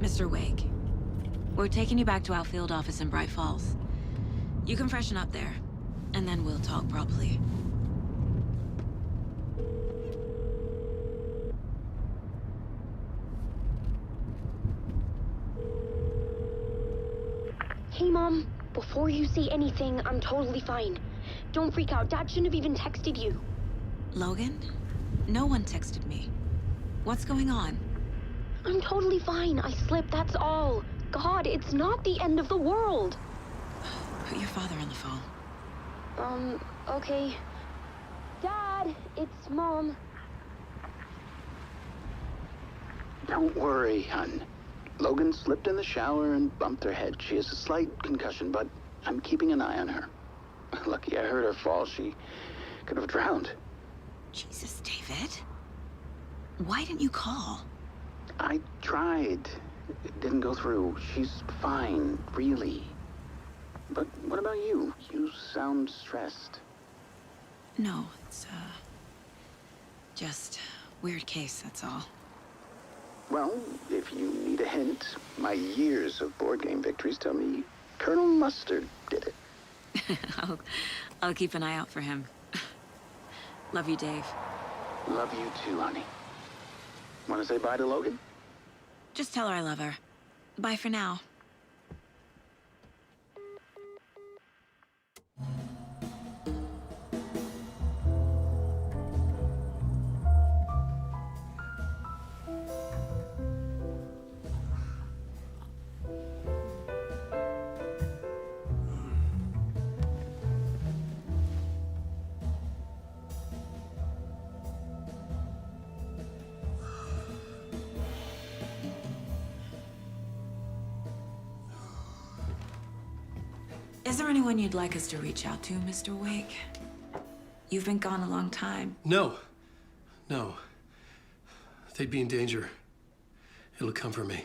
Mr. Wake, we're taking you back to our field office in Bright Falls. You can freshen up there, and then we'll talk properly. Hey, Mom. Before you say anything, I'm totally fine. Don't freak out. Dad shouldn't have even texted you. Logan? No one texted me. What's going on? I'm totally fine. I slipped, that's all. God, it's not the end of the world. Put your father on the phone. Okay. Dad, it's Mom. Don't worry, hon. Logan slipped in the shower and bumped her head. She has a slight concussion, but I'm keeping an eye on her. Lucky I heard her fall. She could have drowned. Jesus, David. Why didn't you call? I tried. It didn't go through. She's fine, really. But what about you? You sound stressed. No, it's, just weird case, that's all. Well, if you need a hint, my years of board game victories tell me Colonel Mustard did it. I'll keep an eye out for him. Love you, Dave. Love you too, honey. Want to say bye to Logan? Just tell her I love her. Bye for now. Is there anyone you'd like us to reach out to, Mr. Wake? You've been gone a long time. No. No. They'd be in danger. It'll come for me.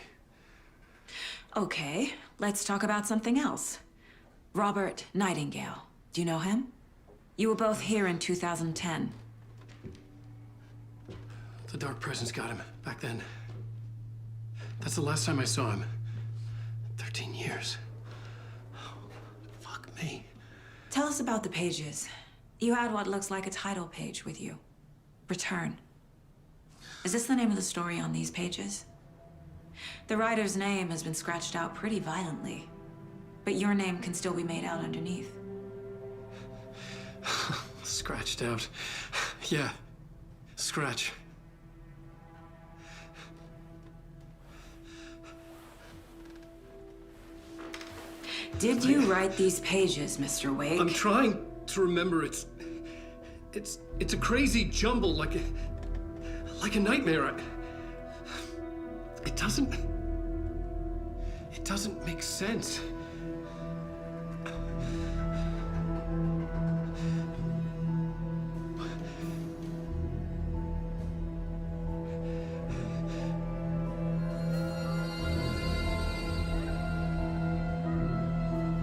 Okay, let's talk about something else. Robert Nightingale. Do you know him? You were both here in 2010. The Dark Presence got him back then. That's the last time I saw him. 13 years. Fuck me. Tell us about the pages. You had what looks like a title page with you. Return. Is this the name of the story on these pages? The writer's name has been scratched out pretty violently, but your name can still be made out underneath. Scratched out. Yeah. Scratch. Did you write these pages, Mr. Wake? I'm trying to remember. It's a crazy jumble, like a nightmare. It doesn't make sense.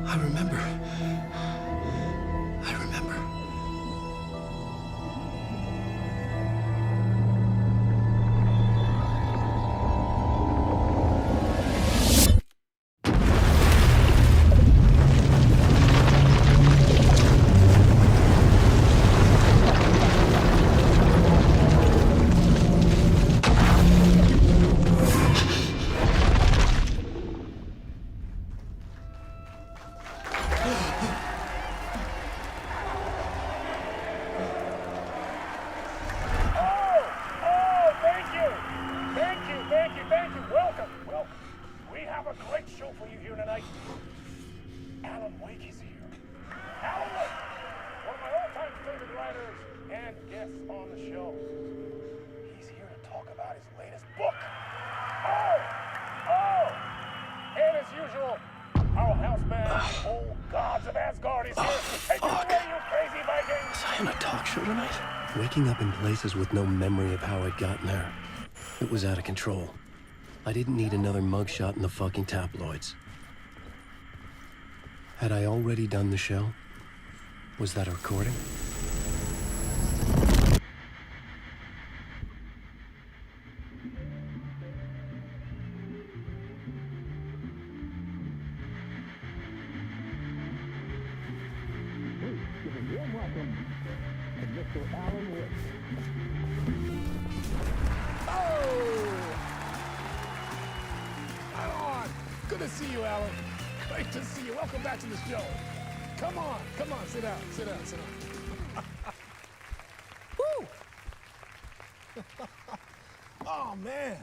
I remember. Waking up in places with no memory of how I'd gotten there. It was out of control. I didn't need another mugshot in the fucking tabloids. Had I already done the show? Was that a recording? welcome to Mr. Alan Wake. Oh! Alan! Good to see you, Alan. Great to see you. Welcome back to the show. Come on, sit down, sit down, sit down. Woo! Oh, man.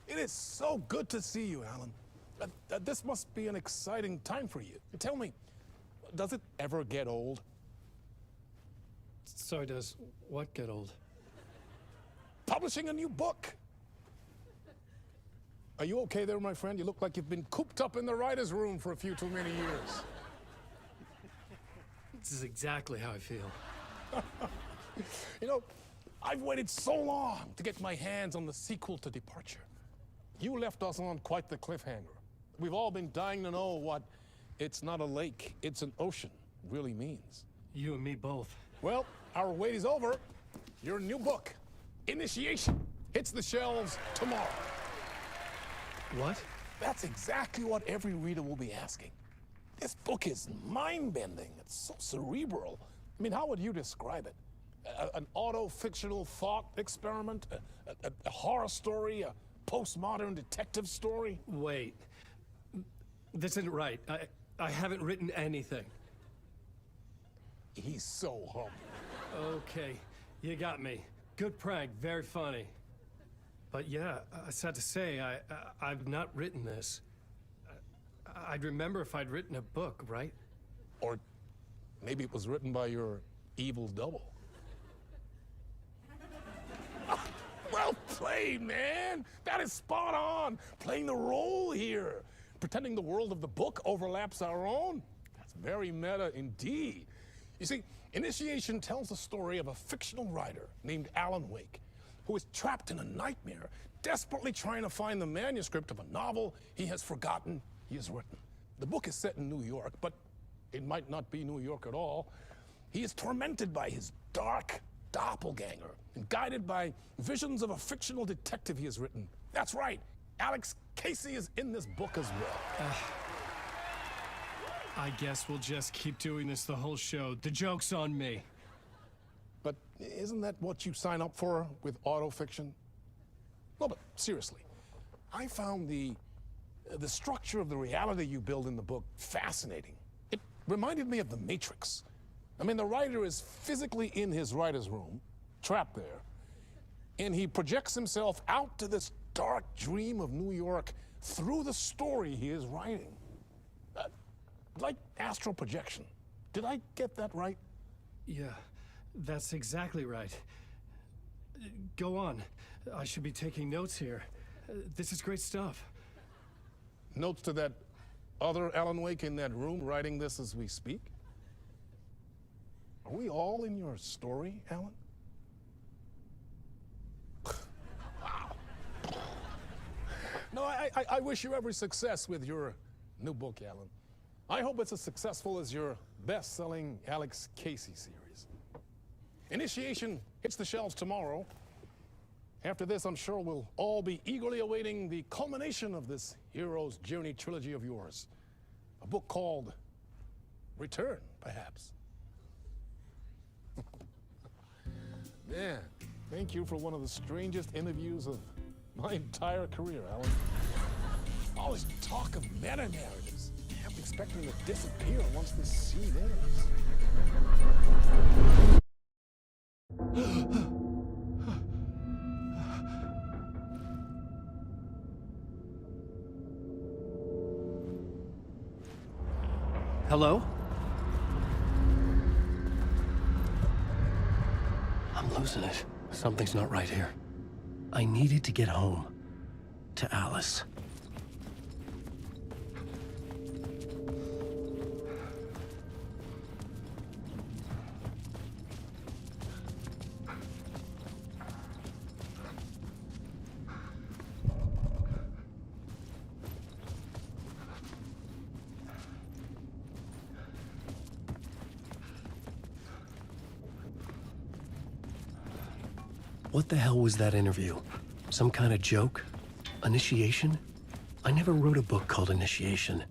It is so good to see you, Alan. This must be an exciting time for you. Tell me, does it ever get old? So does what get old? Publishing a new book. Are you okay there, my friend? You look like you've been cooped up in the writer's room for a few too many years. This is exactly how I feel. You know, I've waited so long to get my hands on the sequel to Departure. You left us on quite the cliffhanger. We've all been dying to know what "it's not a lake, it's an ocean" really means. You and me both. Well, our wait is over. Your new book, Initiation, hits the shelves tomorrow. What? That's exactly what every reader will be asking. This book is mind-bending. It's so cerebral. I mean, how would you describe it? An auto-fictional thought experiment? A horror story? A postmodern detective story? Wait. This isn't right. I haven't written anything. He's so humble. Okay, you got me. Good prank, very funny. But yeah, sad to say, I've not written this. I'd remember if I'd written a book, right? Or maybe it was written by your evil double. Well played, man. That is spot on. Playing the role here. Pretending the world of the book overlaps our own. That's very meta indeed. You see, Initiation tells the story of a fictional writer named Alan Wake, who is trapped in a nightmare, desperately trying to find the manuscript of a novel he has forgotten he has written. The book is set in New York, but it might not be New York at all. He is tormented by his dark doppelganger and guided by visions of a fictional detective he has written. That's right, Alex Casey is in this book as well. I guess we'll just keep doing this the whole show. The joke's on me. But isn't that what you sign up for with autofiction? No, but seriously, I found the structure of the reality you build in the book fascinating. It reminded me of The Matrix. I mean, the writer is physically in his writer's room, trapped there, and he projects himself out to this dark dream of New York through the story he is writing. Like astral projection. Did I get that right? Yeah, that's exactly right. Go on. I should be taking notes here. This is great stuff. Notes to that other Alan Wake in that room writing this as we speak? Are we all in your story, Alan? Wow. No, I wish you every success with your new book, Alan. I hope it's as successful as your best-selling Alex Casey series. Initiation hits the shelves tomorrow. After this, I'm sure we'll all be eagerly awaiting the culmination of this hero's journey trilogy of yours. A book called Return, perhaps. Man, thank you for one of the strangest interviews of my entire career, Alan. All this talk of meta-narratives. I'm expecting to disappear once this scene ends. Hello? I'm losing it. Something's not right here. I needed to get home. To Alice. What the hell was that interview? Some kind of joke? Initiation? I never wrote a book called Initiation.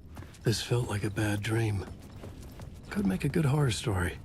This felt like a bad dream. Could make a good horror story.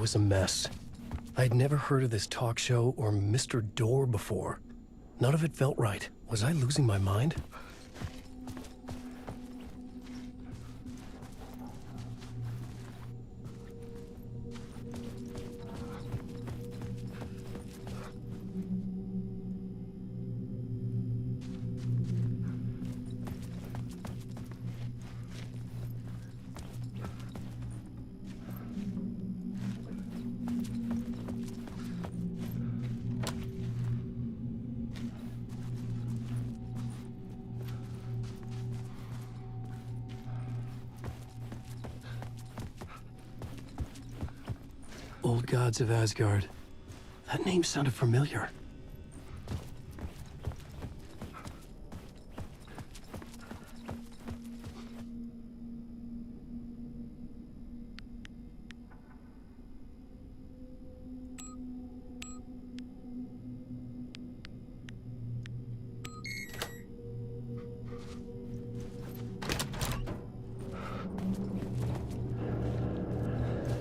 was a mess. I'd never heard of this talk show or Mr. Door before. None of it felt right. Was I losing my mind? Old Gods of Asgard. That name sounded familiar.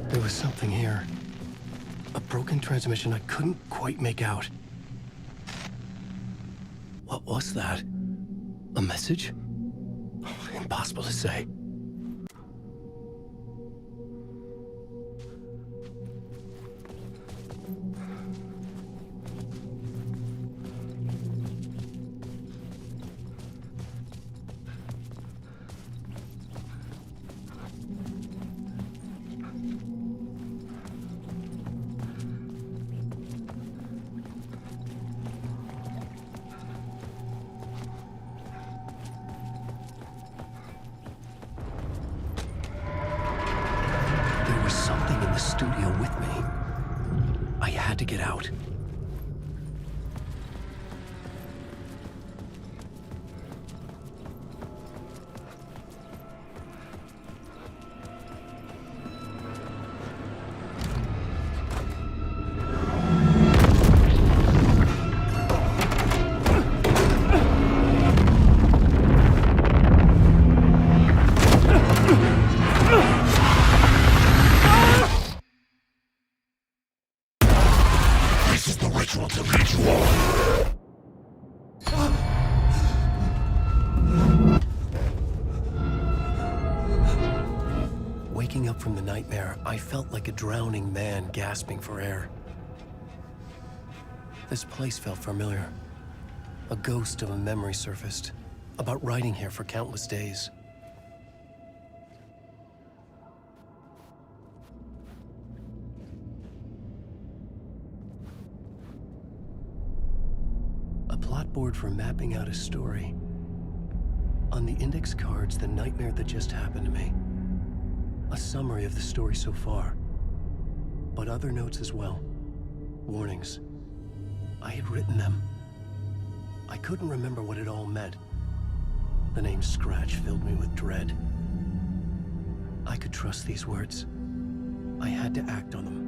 There was something here. A broken transmission I couldn't quite make out. What was that? A message? Impossible to say. Studio with me. I had to get out. Waking up from the nightmare, I felt like a drowning man gasping for air. This place felt familiar. A ghost of a memory surfaced, about riding here for countless days. A plot board for mapping out a story. On the index cards, the nightmare that just happened to me. A summary of the story so far, but other notes as well. Warnings. I had written them. I couldn't remember what it all meant. The name Scratch filled me with dread. I could trust these words. I had to act on them.